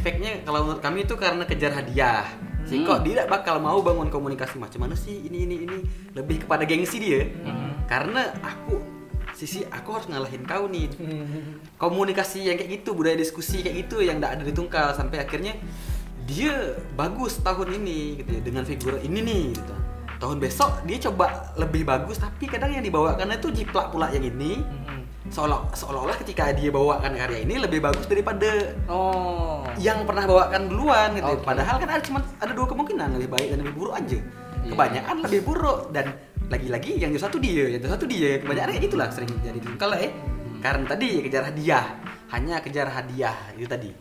efeknya kalau menurut kami itu karena kejar hadiah. Sih kok dia tidak bakal mau bangun komunikasi macam mana sih ini lebih kepada gengsi dia. Karena aku harus ngalahin kau nih. Komunikasi yang kayak gitu, budaya diskusi kayak gitu yang tidak ada di Tungkal sampai akhirnya dia bagus tahun ini gitu ya dengan figur ini nih gitu. Tahun besok dia coba lebih bagus tapi kadang yang dibawakan itu jiplak pula yang ini. Seolah-olah ketika dia bawakan karya ini lebih bagus daripada yang pernah bawakan duluan gitu. Padahal kan ada dua kemungkinan, lebih baik dan lebih buruk aja. Kebanyakan lebih buruk dan lagi-lagi yang satu dia. Kebanyakan kayak gitulah sering jadi Tungkal karena tadi kejar hadiah, hanya kejar hadiah itu tadi.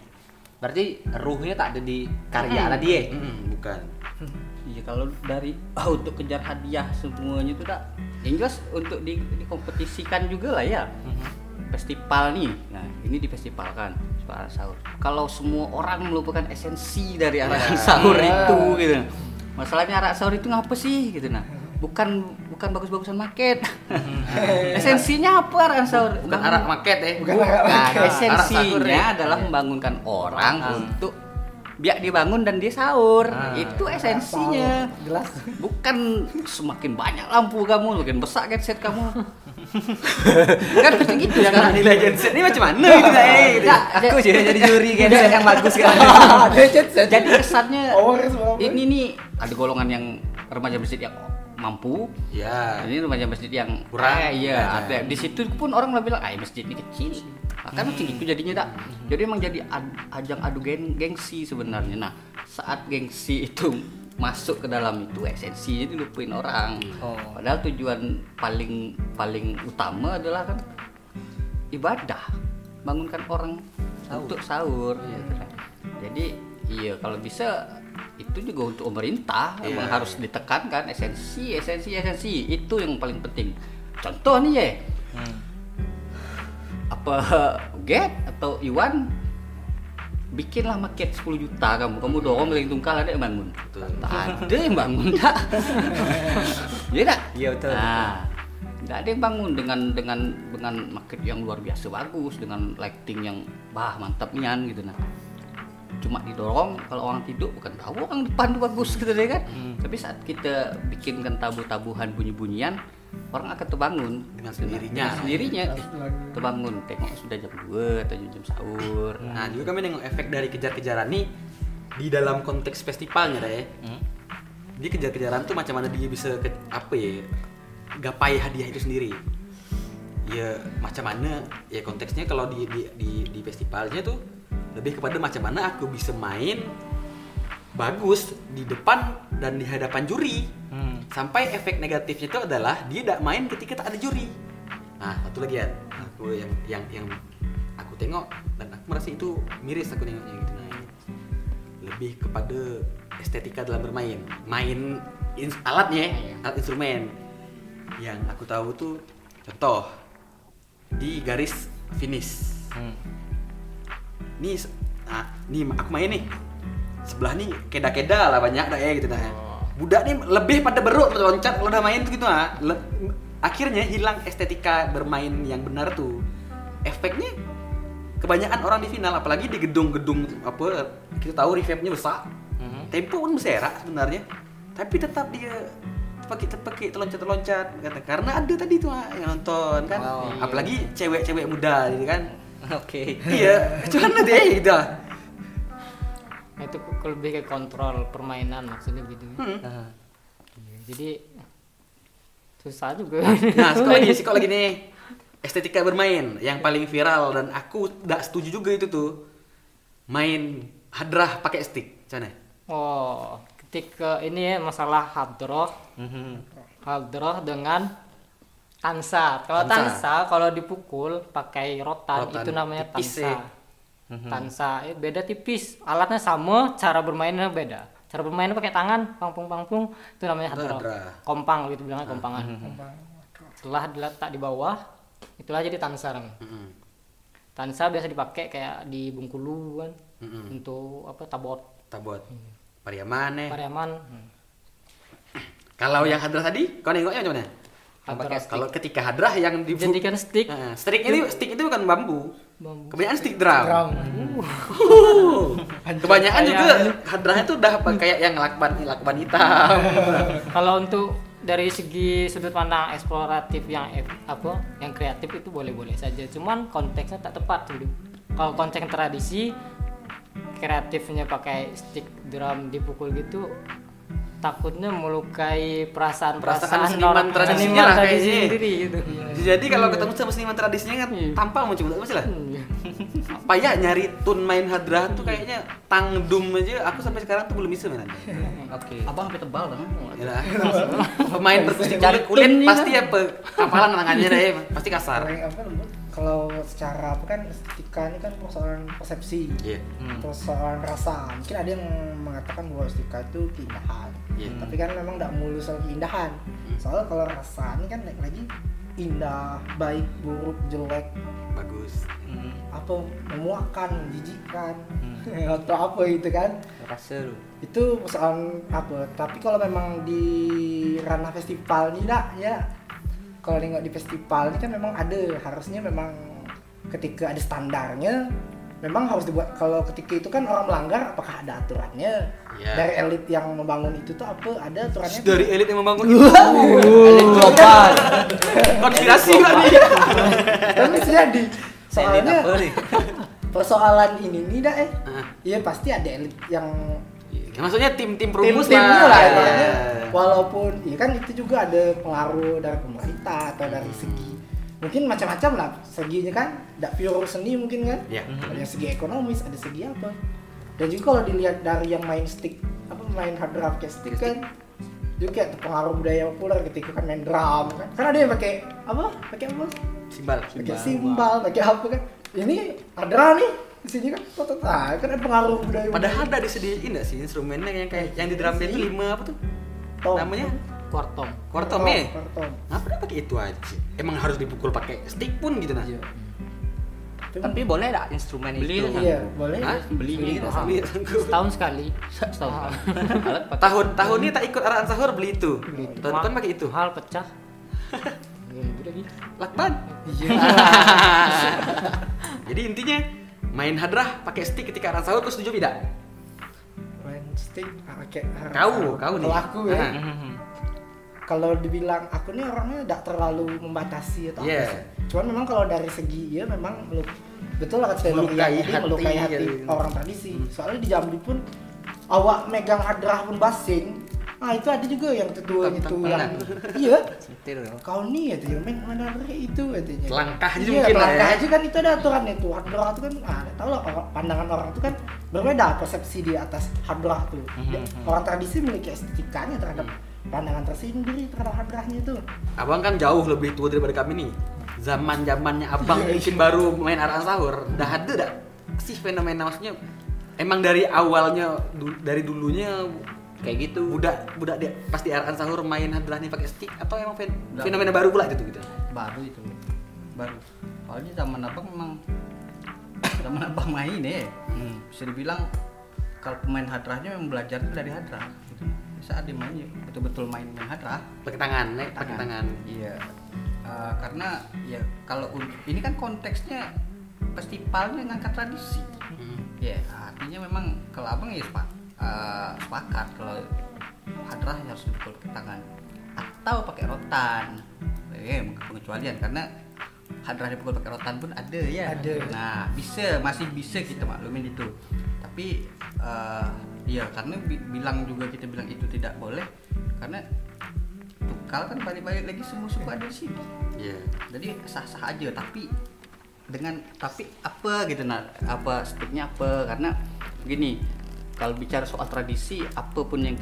Berarti ruhnya tak ada di karya tadi ya? Bukan. Iya, kalau dari untuk kejar hadiah semuanya itu tak. Yang jelas untuk dikompetisikan juga lah ya. Festival nih, nah ini di festival kan Arahan Sahur. Kalau semua orang melupakan esensi dari Arahan Sahur itu gitu. Masalahnya Arahan Sahur itu ngapa sih gitu nah? Bukan bagus-bagusan market. Esensinya apa Arahan Sahur? Bukan arak market Esensinya adalah membangunkan orang untuk biar dibangun dan dia sahur. Itu esensinya. Jelas. Bukan semakin banyak lampu kamu, makin besar headset kamu. Kan pasti gitu yang kan. nilai genset ini macam mana gitu. Aku jadi juri genset yang bagus kan. Jadi kesannya ini nih ada golongan yang remaja masjid yang mampu. Ya. Ini remaja masjid yang kurang. Iya, ada. Di situ pun orang udah bilang, masjid ini kecil." Kan itu jadinya tak. Jadi emang jadi ajang adu gengsi sebenarnya. Nah, saat gengsi itu masuk ke dalam itu esensinya dilupain orang. Padahal tujuan paling utama adalah kan ibadah, bangunkan orang untuk sahur. Gitu kan. Jadi iya kalau bisa itu juga untuk pemerintah emang harus ditekankan esensi itu yang paling penting. Contoh nih ya, apa Get atau Iwan bikinlah market 10 juta kamu dorong keliling Tungkal, ada yang bangun? Tak ada yang bangun tak? Iya tak? Iya betul. Nah, nggak ada yang bangun dengan market yang luar biasa bagus, dengan lighting yang mantap nian gitu nah. Cuma didorong kalau orang tidur bukan tahu orang depan tuh bagus gitu deh kan. Tapi saat kita bikinkan tabu-tabuhan bunyi-bunyian, orang akan terbangun dengan sendirinya terbangun, tengok sudah jam 2 atau jam sahur. Nah juga kami nengok efek dari kejar-kejaran nih di dalam konteks festivalnya deh. Dia kejar-kejaran tuh macam mana dia bisa gapai hadiah itu sendiri. Ya macam mana ya konteksnya kalau di festivalnya tuh lebih kepada macam mana aku bisa main bagus di depan dan di hadapan juri. Sampai efek negatifnya itu adalah dia tidak main ketika tak ada juri. Nah satu lagi ya, aku yang aku tengok dan aku merasa itu miris aku tengoknya gitu. Nah, lebih kepada estetika dalam bermain, alatnya, alat instrumen. Yang aku tahu tuh contoh di garis finish. Nih aku main nih. Sebelah nih keda-keda lah banyak dah ya gitu nah. Budak nih lebih pada beruk loncat kalau udah main tuh gitu akhirnya hilang estetika bermain yang benar tuh. Efeknya kebanyakan orang di final apalagi di gedung-gedung apa kita tahu reverbnya besar. Tempo pun berserak sebenarnya. Tapi tetap dia pakai terloncat karena ada tadi tuh yang nonton kan. Apalagi cewek-cewek muda gitu kan. Oke. Iya, cuman deh gitu. Itu lebih ke kontrol permainan maksudnya gitu. Jadi susah juga. Nah, sekali lagi nih estetika bermain yang paling viral dan aku tidak setuju juga itu tuh main hadrah pakai stick, mana? Ketika ini ya masalah hadrah dengan tansa. Kalau tansa kalau dipukul pakai rotan itu namanya tansa. Tansa beda tipis, alatnya sama, cara bermainnya beda. Cara bermainnya pakai tangan, pangpung itu namanya hadrah. Kompang gitu bilangnya kompangan. Setelah diletak di bawah, itulah jadi tansa. Tansa biasa dipakai kayak di Bengkulu kan, untuk tabot. Pariaman. Kalau yang hadrah tadi, kau nengoknya macam mana? Kalau ketika hadrah yang dijadikan stick. Stick itu bukan bambu. Bambu. Kebanyakan stick drum. Drum. Kebanyakan juga hadrahnya tuh udah kayak yang lakban hitam. Kalau untuk dari segi sudut pandang eksploratif yang yang kreatif itu boleh-boleh saja. Cuman konteksnya tak tepat dulu. Kalau konteks tradisi kreatifnya pakai stick drum dipukul gitu takutnya melukai perasaan seniman tradisinya lah kayaknya. sendiri gitu. Jadi kalau ketemu sama seniman tradisinya kan tampal muncul enggak lah. Apa ya nyari tune main hadrah tuh kayaknya tangdum aja aku sampai sekarang tuh belum bisa mainannya. Oke. Abang sampai tebal kan? Yalah. Pemain perkusik kulit pasti ya kapalan tangannya deh, pasti kasar. Kalau secara apa kan estetika ini kan persoalan persepsi, persoalan rasa. Mungkin ada yang mengatakan bahwa estetika itu keindahan, tapi kan memang tidak melulu soal keindahan. Soalnya kalau rasa ini kan lagi indah, baik, buruk, jelek, bagus, apa memuakkan, menjijikkan, atau apa gitu kan? Rasa lu. Itu persoalan apa? Tapi kalau memang di ranah festival ini enggak ya. Kalau nengok di festival ini kan memang harusnya memang ketika ada standarnya memang harus dibuat. Kalau ketika itu kan orang melanggar apakah ada aturannya? Dari elit yang membangun itu tuh apa ada aturannya? Dari elit yang membangun itu. Elit global. Konspirasi kali. Kan bisa jadi. Soalnya persoalan ini nih dah iya pasti ada elit yang maksudnya tim perumus timnya lah ya. Walaupun ya kan itu juga ada pengaruh dari pemerintah atau dari segi mungkin macam-macam lah seginya kan tidak pure seni mungkin kan ada segi ekonomis ada segi apa dan juga kalau dilihat dari yang main stick main hard drum kayak stick kan juga pengaruh budaya populer ketika kan main drum kan ada yang pakai apa simbal pakai apa kan ini ada nih di sini kan kan ada pengaruh budaya. Padahal ada disediain enggak sih instrumennya yang kayak yang di drum band itu 5 apa tuh? Namanya Quartom ya? Ngapa dia pakai itu aja? Emang harus dipukul pakai stick pun gitu nah. Tapi boleh enggak instrumen beli itu? Iya, boleh. Beli gitu. Setahun sekali. Tahun ini tak ikut arahan sahur beli itu. Tahun depan pakai itu. Hal pecah. Lakban. Jadi intinya main hadrah pakai stick ketika arahan sahur, kau setuju tidak? Main stick pakai Kau nih. Kalau aku ya. Kalau dibilang aku nih orangnya tidak terlalu membatasi atau apa sih. Cuman memang kalau dari segi ya memang betul lah kata melukai hati orang tradisi. Soalnya di Jambi pun awak megang hadrah pun basing. Itu ada juga yang tua gitu yang iya. Kau nih ya tuh main mana itu katanya. Langkah aja mungkin lah. Langkah aja kan itu ada aturannya tuh. Hadrah itu kan tahu lah pandangan orang itu kan berbeda persepsi di atas hadrah tuh. Orang tradisi memiliki estetikanya terhadap pandangan tersendiri terhadap hadrahnya itu. Abang kan jauh lebih tua daripada kami nih. Zaman-zamannya abang mungkin baru main arahan sahur. Udah ada dah sih fenomena maksudnya. Emang dari awalnya dari dulunya kayak gitu. Budak dia pasti arahan sahur main hadrahnya pakai stick atau emang fenomena baru pula gitu. Baru. Soalnya zaman abang main bisa dibilang kalau pemain hadrahnya memang belajar dari hadrah gitu. Saat dia main betul-betul main hadrah pakai tangan. Iya. Karena ya kalau ini kan konteksnya festivalnya ngangkat tradisi. Ya, artinya memang kalau abang ya sepakat kalau hadrah harus dipukul pakai tangan atau pakai rotan. Pengecualian karena hadrah dipukul pakai rotan pun ada ya. Nah, masih bisa kita maklumin itu. Tapi iya karena kita bilang itu tidak boleh karena tukal kan balik-balik lagi semua suku ada di sini. Iya. Jadi sah-sah aja tapi apa gitu apa sticknya apa karena begini kalau bicara soal tradisi apapun yang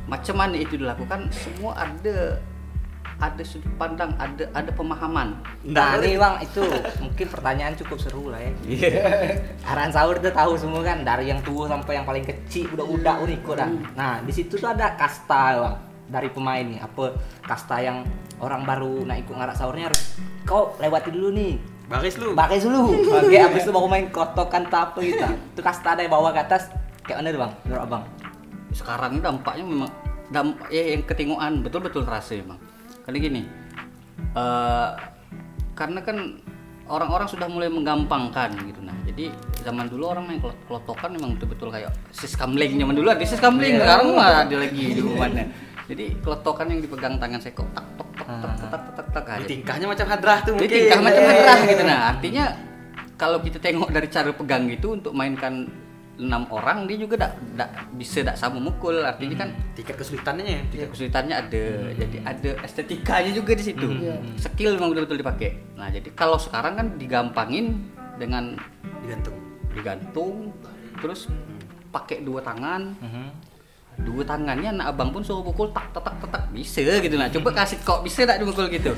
macam mana itu dilakukan semua ada sudut pandang ada pemahaman. Nah ini bang itu mungkin pertanyaan cukup seru lah ya. Arahan sahur itu tahu semua kan dari yang tua sampai yang paling kecil udah ikut dah. Nah di situ tuh ada kasta bang dari pemain nih apa kasta yang orang baru nak ikut ngarak sahurnya harus kau lewati dulu nih. Baris dulu. Oke, habis itu baru main kotokan apa gitu. Itu kasta ada yang bawa ke atas. Kayak mana bang? Menurut abang? Sekarang ini dampaknya memang yang ketinguan betul-betul terasa memang. Karena gini, karena kan orang-orang sudah mulai menggampangkan gitu. Nah, jadi zaman dulu orang main kelotokan memang betul-betul kayak siskamling. Zaman dulu ada siskamling, sekarang mah ada lagi di mana. Jadi kelotokan yang dipegang tangan Seko tak tok tok tok tak tak. Di tingkahnya macam hadrah tuh mungkin. Di tingkah macam hadrah gitu. Nah, artinya kalau kita tengok dari cara pegang gitu untuk mainkan 6 orang dia juga bisa sama mukul. Artinya kan tingkat kesulitannya ada. Jadi ada estetikanya juga di situ. Skill memang betul-betul dipakai. Nah, jadi kalau sekarang kan digampangin dengan digantung terus pakai 2 tangan. 2 tangannya anak abang pun suruh pukul tak bisa gitu. Nah, coba kasih kok bisa tak dimukul gitu.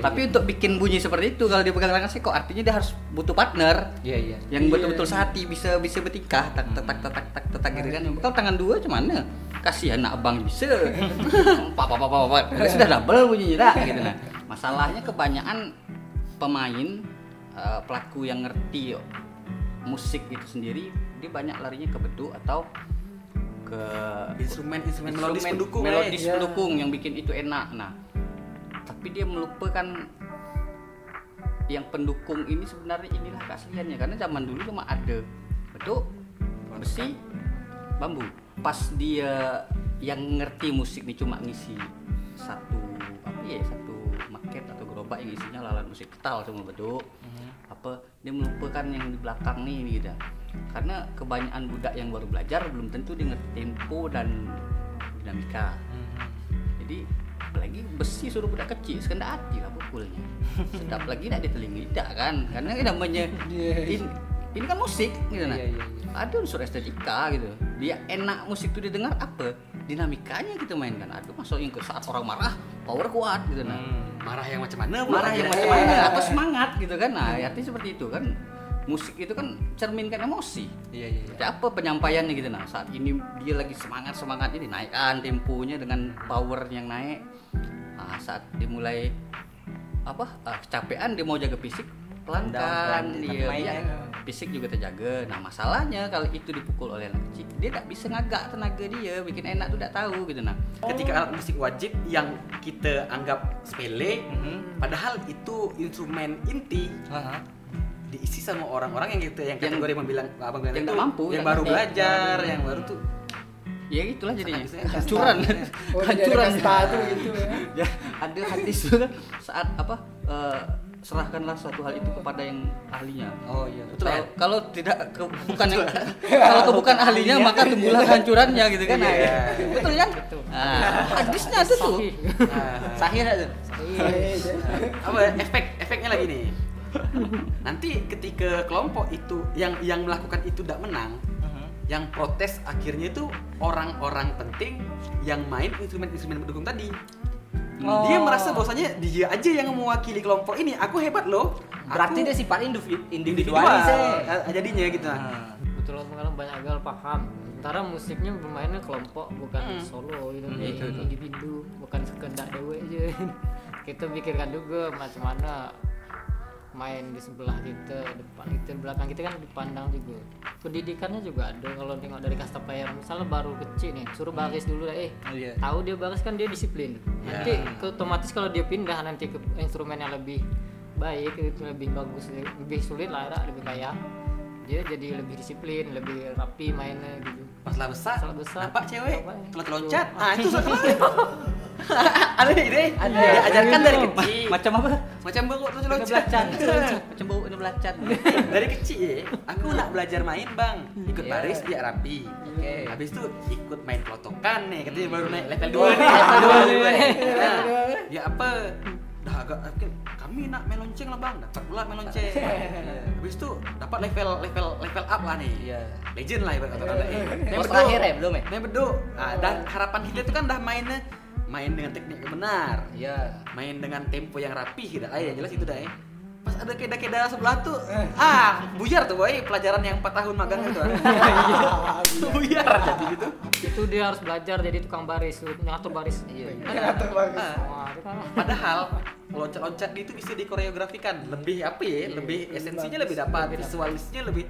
Tapi untuk bikin bunyi seperti itu kalau dia pegang tangan sih kok artinya dia harus butuh partner. Yang betul-betul sehati bisa bertingkah tak gitu kan. Kalau tangan 2 cuman mana? Kasihan anak abang bisa. Pak. Sudah double bunyinya tak gitu. Nah, masalahnya kebanyakan pemain pelaku yang ngerti musik itu sendiri dia banyak larinya ke beduk atau ke instrumen melodis pendukung yang bikin itu enak. Nah, tapi dia melupakan yang pendukung ini sebenarnya inilah keasliannya, karena zaman dulu cuma ada beduk, besi, bambu. Pas dia yang ngerti musik nih cuma ngisi satu maket atau gerobak yang isinya lalat musik metal cuma beduk. Dia melupakan yang di belakang nih gitu. Karena kebanyakan budak yang baru belajar belum tentu dia ngerti tempo dan dinamika. Jadi apalagi besi suruh budak kecil sekendak hati lah pukulnya. Sedap lagi tak di telinga tidak kan? Karena namanya ini kan musik gitu nah. Ada unsur estetika gitu. Dia enak musik itu didengar apa? Dinamikanya kita mainkan. Aduh masuk yang ke saat orang marah, power kuat gitu nah. Marah yang macam mana atau semangat gitu kan. Nah, artinya seperti itu kan. Musik itu kan cerminkan emosi. Apa penyampaiannya gitu nah. Saat ini dia lagi semangat ini naikkan temponya dengan power yang naik. Nah, saat dia mulai kecapean dia mau jaga fisik pelan-pelan dia fisik juga terjaga. Nah, masalahnya kalau itu dipukul oleh anak kecil dia tak bisa ngagak tenaga dia, bikin enak tuh tak tahu gitu nah. Ketika alat musik wajib yang kita anggap sepele, padahal itu instrumen inti. Diisi sama orang-orang yang gitu, yang kategori abang bilang yang itu mampu, yang baru belajar, yang baru tuh ya itulah jadinya hancuran tuh gitu ya. Ada hadis tuh kan saat serahkanlah suatu hal itu kepada yang ahlinya. Betul. Kalau tidak bukan ahlinya maka tumbuhlah kehancurannya gitu kan. Betul kan? Hadisnya itu tuh. Sahih tuh. Efeknya lagi nih. Nanti ketika kelompok itu yang melakukan itu tidak menang, yang protes akhirnya itu orang-orang penting yang main instrumen pendukung tadi. Dia merasa bahwasanya dia aja yang mewakili kelompok ini. Aku hebat loh. Berarti dia sifat individualis jadinya gitu. Betul banget, banyak gagal paham. Sementara musiknya bermainnya kelompok bukan solo gitu. Individu bukan sekedar dewe aja. Kita pikirkan juga macam mana main di sebelah kita, depan kita, belakang kita kan dipandang juga. Pendidikannya juga ada kalau tengok dari kasta player. Misalnya baru kecil nih, suruh baris dulu tahu dia baris kan dia disiplin. Nanti otomatis kalau dia pindah nanti ke instrumen yang lebih baik, itu lebih bagus, lebih sulit lah, lebih kaya. Dia jadi lebih disiplin, lebih rapi mainnya gitu. Pas lah besar, nampak cewek loncat. Itu ada ide, diajarkan dari kecil. Macam apa? Macam bau loncat. Macam bau belacan. Dari kecil aku nak belajar main bang, ikut baris biar rapi. Habis itu ikut main kelotokan nih, katanya baru naik level 2 nih. Ya apa? Dah agak kami nak main lonceng lah bang, dapat pula main lonceng. Habis itu dapat level up lah nih. Legend lah ibarat kata. Terakhir ya belum ya? Main beduk. Dan harapan kita itu kan dah main dengan teknik yang benar. Main dengan tempo yang rapi gitu. Yang jelas itu dah ya. Pas ada keda-keda sebelah tuh, buyar tuh boy pelajaran yang 4 tahun magang itu. Buyar jadi gitu. Itu dia harus belajar jadi tukang baris, ngatur baris. Ngatur baris. Padahal loncat-loncat itu bisa dikoreografikan, lebih apa ya? Lebih esensinya lebih dapat, visualisnya lebih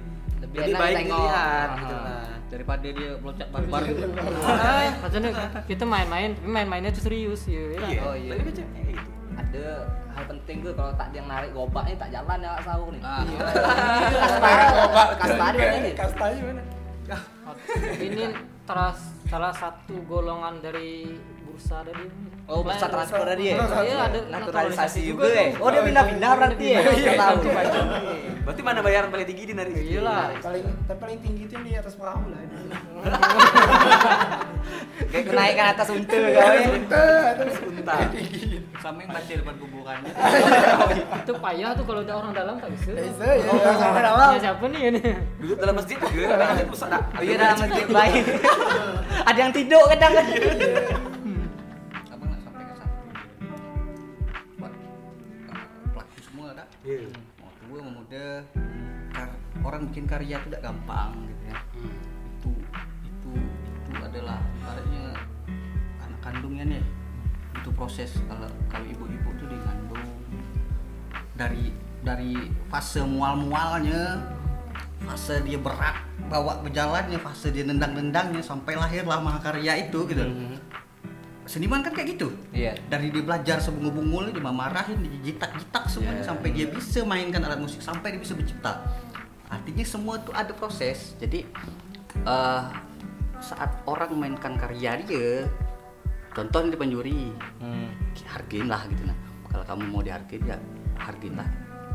baik dilihat gitu lah. Daripada dia meloncat barbar gitu. Maksudnya kita main-main, tapi main-mainnya itu serius ya. Iya. Lebih macam gitu. ada hal penting tuh kalau tak dia narik gobaknya tak jalan ya Kak Saur nih. Kastanya mana? Ini salah satu golongan dari bursa tadi. Oh, bursa transfer tadi ya? Iya, ada naturalisasi juga ya? Oh, dia pindah-pindah berarti ya? Iya, tahu. Berarti mana bayaran paling tinggi di narik? Iyalah. Paling tinggi itu yang di atas perahu lah. Kayak kenaikan atas unta kau ya. Unta. Sama yang baca depan kuburannya. Itu payah tuh kalau ada orang dalam tak bisa. Bisa ya, sampai dalam. Ya, siapa nih ini? Duduk dalam masjid juga, dalam masjid pusat dah. Oh iya, dalam masjid baik. Ada yang tidur kadang kan. Abang nak sampai ke satu buat pelaku semua Kak. Iya. Mau tua mau muda, orang bikin karya itu tidak gampang gitu ya. Itu adalah ibaratnya anak kandungnya nih. Itu proses kalau ibu-ibu tuh dikandung dari fase mual-mualnya, fase dia berat bawa berjalannya, fase dia nendang-nendangnya sampai lahirlah mahakarya itu gitu. Seniman kan kayak gitu. Iya. Dari dia belajar sebungu-bungu dia marahin, dijitak-jitak semuanya sampai dia bisa mainkan alat musik, sampai dia bisa bercipta. Artinya semua tuh ada proses. Jadi saat orang mainkan karya dia, contoh di penjuri, hargain lah gitu nah. Kalau kamu mau dihargain ya hargain lah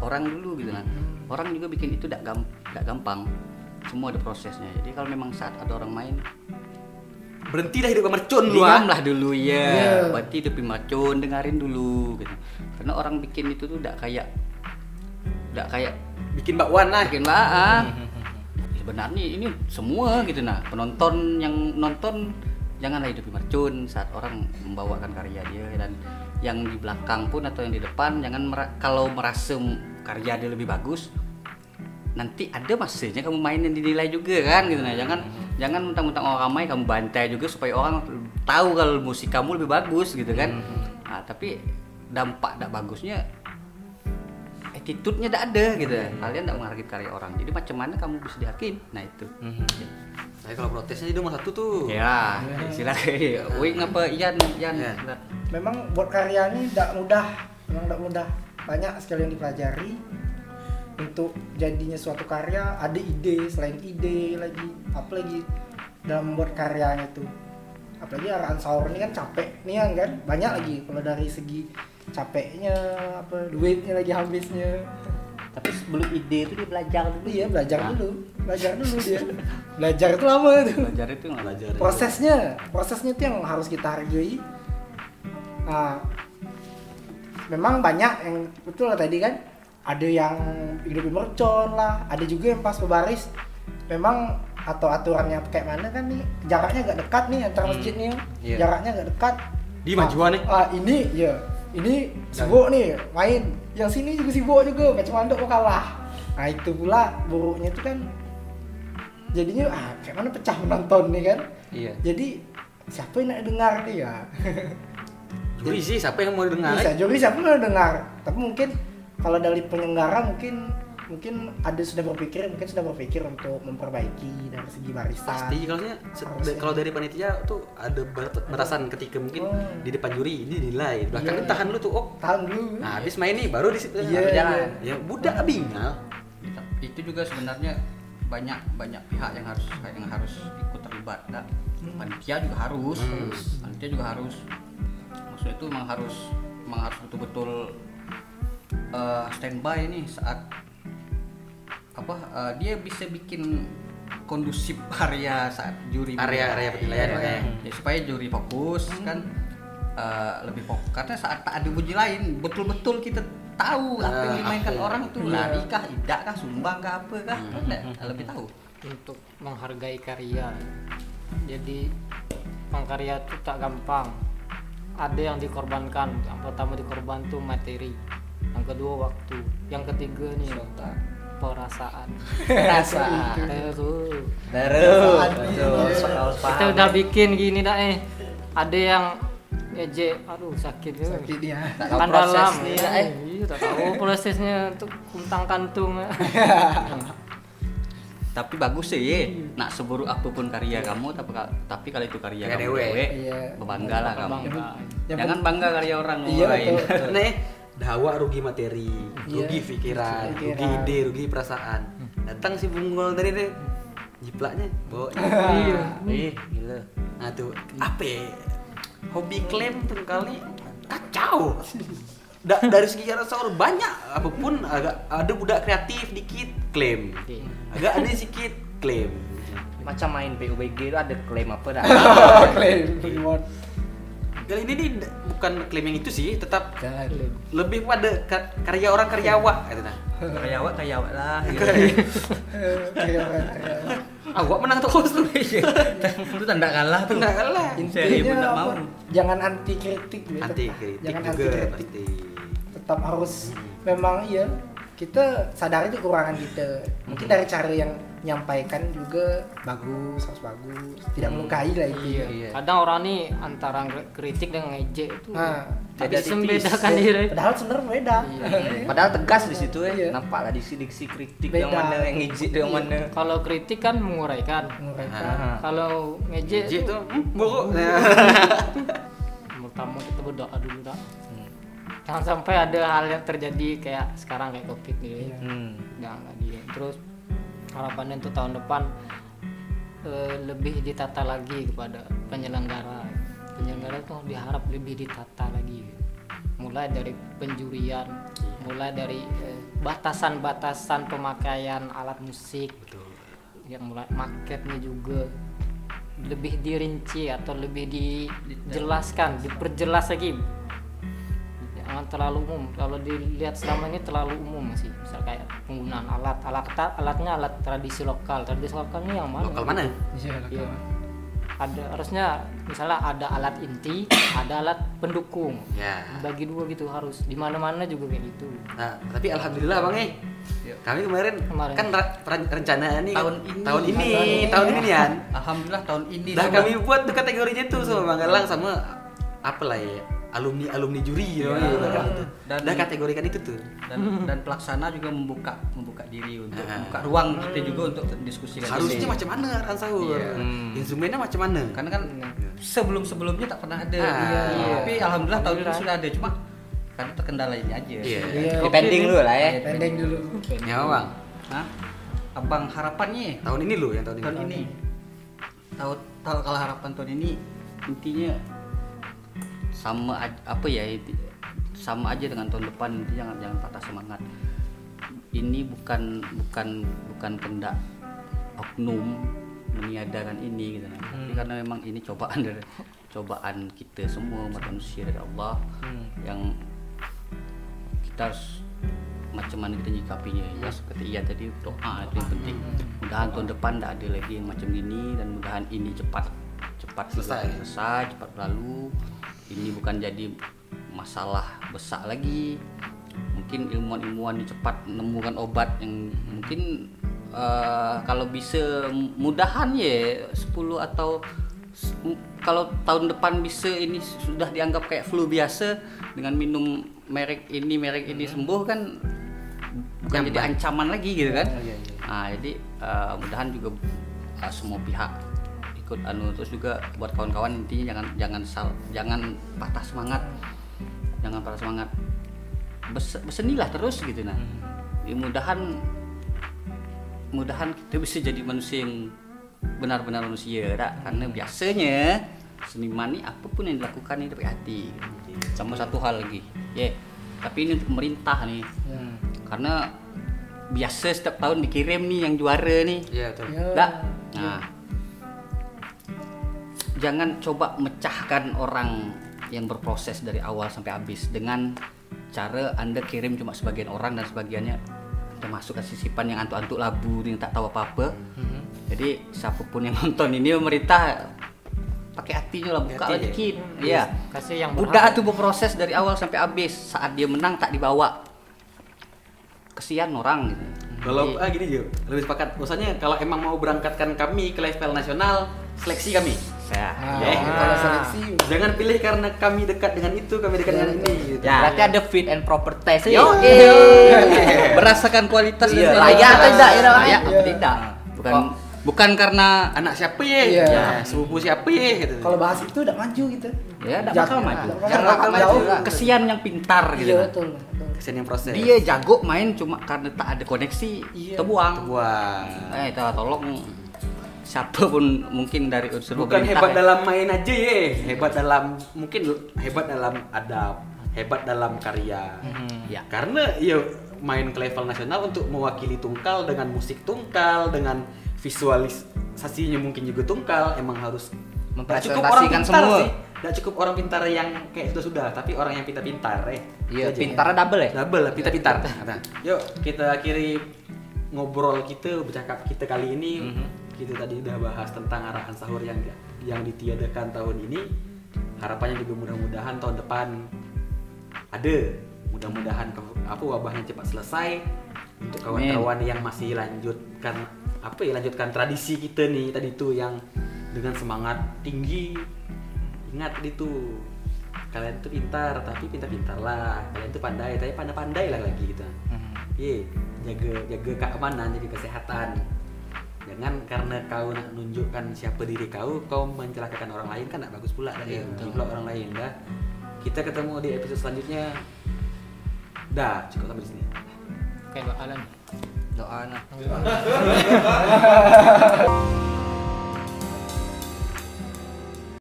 orang dulu gitu nah. Orang juga bikin itu gak gampang. Semua ada prosesnya. Jadi kalau memang saat ada orang main, Berhenti dah hidup mercun lu ah. diamlah dulu ya. Berarti hidup mercun, dengarin dulu gitu. Karena orang bikin itu tuh gak kayak Bikin bakwan lah. bikin lah. Sebenarnya ini semua gitu nah. Penonton yang nonton janganlah hidup mercun saat orang membawakan karya dia, dan yang di belakang pun atau yang di depan jangan kalau merasa karya dia lebih bagus, nanti ada masanya kamu main yang dinilai juga kan gitu nah. Jangan mentang-mentang orang ramai kamu bantai juga supaya orang tahu kalau musik kamu lebih bagus gitu kan. Nah, tapi dampak tak bagusnya attitude-nya tak ada gitu. Kalian tak menghargai karya orang. Jadi macam mana kamu bisa dihargain? Nah itu. Nah, kalau protesnya di nomor 1 tuh. Ya, silakan. Wing apa Ian. Ya. Memang buat karya ini tidak mudah, banyak sekali yang dipelajari untuk jadinya suatu karya. Ada ide, selain ide lagi, apalagi dalam membuat karyanya itu. Apalagi Araan Saur ini kan capek nih kan, banyak lagi kalau dari segi capeknya, duitnya lagi habisnya. Tapi sebelum ide itu dia belajar dulu. Iya, belajar dulu dia. Belajar itu lama itu. Belajar itu nggak belajar. Prosesnya itu yang harus kita hargai. Nah, memang banyak yang betul lah tadi kan, ada yang hidup mercon lah, ada juga yang pas berbaris memang atau aturannya kayak mana kan nih, jaraknya agak dekat nih antara masjid nih, jaraknya agak dekat. Di majuan nih. Ini sibuk nih main, yang sini juga sibuk juga, macam mana kok kalah. Nah itu pula buruknya itu kan jadinya kayak mana pecah penonton nih kan. Iya. Jadi siapa yang nak dengar nih ya? Juri sih siapa yang mau dengar? Bisa juri siapa yang mau dengar. Tapi mungkin kalau dari penyelenggara mungkin sudah berpikir untuk memperbaiki dari segi barisan. Pasti kalau dari panitia tuh ada batasan ketika mungkin di depan juri ini dinilai, belakang tahan dulu tuh, tahan dulu. Nah habis main nih baru di situ jalan. Ya budak bingal. Itu juga sebenarnya banyak pihak yang harus ikut terlibat. Nah, panitia juga harus. Maksudnya itu memang harus betul-betul standby nih saat dia bisa bikin kondusif area saat juri area penilaian ya, supaya juri fokus kan, lebih fokus karena saat tak ada bunyi lain betul-betul kita tahu apa yang dimainkan orang itu lari kah, tidak kah, sumbang kah, apa kah, lebih tahu untuk menghargai karya. Jadi pengkarya itu tak gampang, ada yang dikorbankan. Yang pertama dikorban tuh materi, yang kedua waktu, yang ketiga nih perasaan. Terus kita udah bikin gini dah ada yang ejek, aduh sakit ya. Kan dalam iya tak tahu prosesnya untuk kuntang kantung. Tapi bagus sih ya. Nak seburuk apapun karya kamu, tapi kalau itu karya kamu dewe, berbangga lah kamu. Jangan bangga karya orang lain. Nih, dawa rugi materi, rugi pikiran, rugi ide, rugi perasaan. Datang si Bunggol tadi deh, jiplaknya, Gila. Nah tuh, apa ya? Hobi klaim kali kacau. Dari segi cara sahur banyak, apapun agak ada budak kreatif dikit klaim, agak ada sedikit klaim. Macam main PUBG itu ada klaim apa dah? Klaim reward. Kali ini bukan klaim yang itu sih, tetap lebih pada karya orang karyawak katanya. Karyawak lah. Awak menang terus tuh. Itu tanda kalah tuh. Tanda kalah. Intinya apa? Jangan anti kritik. Anti kritik Jangan juga anti kritik. pasti. Tetap harus memang iya. Kita sadari itu kekurangan kita. Mungkin dari cara yang menyampaikan juga harus bagus, tidak melukai lah itu. Iya. Kadang orang nih antara kritik dan ngejek itu Nah, bisa membedakan diri. Padahal sebenarnya beda. Padahal tegas di situ ya. Iya. Nampak lah diksi kritik Beda. yang mana yang ngejek yang mana. Kalau kritik kan menguraikan. Kalau ngejek J tuh buruk. pertama kita berdoa dulu dah. Jangan sampai ada hal yang terjadi kayak sekarang kayak Covid gitu. Jangan dia. Terus harapannya untuk tahun depan lebih ditata lagi kepada penyelenggara. Penyelenggara tuh diharap lebih ditata lagi. Mulai dari penjurian, mulai dari batasan-batasan pemakaian alat musik, yang mulai marketnya juga lebih dirinci atau lebih dijelaskan, diperjelas lagi. Jangan terlalu umum. Kalau dilihat selama ini terlalu umum masih. Misal kayak penggunaan alatnya alat tradisi lokal. Tradisi lokal ini yang mana? Lokal mana? Iya. Ada harusnya misalnya ada alat inti, ada alat pendukung. Ya. Bagi dua gitu harus. Di mana-mana juga kayak gitu. Nah, tapi alhamdulillah Bang kami kemarin kan rencana nih tahun ini Nian. Alhamdulillah tahun ini. Dah kami buat tuh kategorinya tuh sama Bang Galang sama apa lah ya? Alumni juri dan kategorikan itu tuh dan pelaksana juga membuka diri untuk membuka ruang kita juga untuk diskusi harusnya macam mana Aran Sahur instrumennya macam mana karena kan sebelumnya tak pernah ada tapi alhamdulillah tahun ini sudah ada cuma karena terkendala ini aja Pending dulu lah ya. Pending dulu. Ya Bang. Abang harapannya tahun ini lo yang tahun ini kalau harapan tahun ini intinya sama aja dengan tahun depan. Intinya jangan patah semangat. Ini bukan kehendak oknum meniadakan ini gitu. Tapi karena memang ini cobaan kita semua umat manusia dari Allah yang kita harus macam mana kita nyikapinya ya seperti tadi doa itu yang penting. Mudahan tahun depan tak ada lagi yang macam ini dan mudahan ini cepat selesai, cepat berlalu. Ini bukan jadi masalah besar lagi. Mungkin ilmuwan ini cepat menemukan obat yang mungkin kalau bisa mudahan ya 10 atau kalau tahun depan bisa ini sudah dianggap kayak flu biasa dengan minum merek ini sembuh kan bukan jadi ancaman lagi gitu kan. Nah, jadi mudahan juga semua pihak ikut terus juga buat kawan-kawan intinya jangan patah semangat. Jangan patah semangat. Bersenilah terus gitu nah. Mudahan kita bisa jadi manusia yang benar-benar manusia karena biasanya seniman ini apapun yang dilakukan ini dari hati. Sama satu hal lagi. Tapi ini untuk pemerintah nih. Karena biasa setiap tahun dikirim nih yang juara nih. Iya, betul. Nah, jangan coba mecahkan orang yang berproses dari awal sampai habis dengan cara Anda kirim cuma sebagian orang dan sebagiannya termasuk sisipan yang antuk-antuk labu yang tak tahu apa-apa. Jadi siapapun yang nonton ini pemerintah pakai hatinya lah, buka lah dikit. Iya. Kasih yang udah tuh berproses dari awal sampai habis. Saat dia menang tak dibawa. Kesian orang gitu. Kalau gini Jo, lebih sepakat. Maksudnya kalau emang mau berangkatkan kami ke level nasional, seleksi kami. Kalau seleksi jangan pilih karena kami dekat dengan itu, kami dekat dengan ini gitu. Berarti ada fit and proper test. Berasakan kualitas layak atau tidak ya? Layak atau tidak. bukan karena anak siapa ya, Iya. ya sepupu siapa ya gitu. Kalau bahas itu udah maju gitu. ya enggak Jauh, bakal maju. nggak Yang bakal bakal maju jauh. kesian yang pintar gitu. Iya kan. betul. Kesian yang proses. Dia jago main cuma karena tak ada koneksi, Iya. terbuang. Wah. Tolong siapa pun mungkin dari unsur Bukan pemerintah hebat ya. dalam main aja ya, hebat dalam mungkin hebat dalam adab, hebat dalam karya. Ya. Karena ya main ke level nasional untuk mewakili Tungkal dengan musik Tungkal, dengan visualisasinya mungkin juga Tungkal, emang harus nggak cukup orang Mempresentasikan pintar semua. sih. Nggak cukup orang pintar yang kayak sudah, tapi orang yang pintar-pintar Iya, Itu aja. pintarnya double ya. Double lah, pintar-pintar. Nah, yuk kita akhiri ngobrol kita, bercakap kita kali ini. Kita tadi udah bahas tentang arahan sahur yang ditiadakan tahun ini. Harapannya juga mudah-mudahan tahun depan ada. Mudah-mudahan wabahnya cepat selesai. Untuk kawan-kawan yang masih lanjutkan tradisi kita nih tadi tuh yang dengan semangat tinggi. Ingat tadi tuh, kalian tuh pintar, tapi pintar-pintar lah. Kalian tuh pandai, tapi pandai-pandai lah lagi gitu. Jaga keamanan, jaga kesehatan. Jangan karena kau nak nunjukkan siapa diri kau mencelakakan orang lain, kan tak bagus pula. Rugi pula orang lain dah. Kita ketemu di episode selanjutnya. Dah, cukup sampai di sini. Oke, doa lah. Doa nah.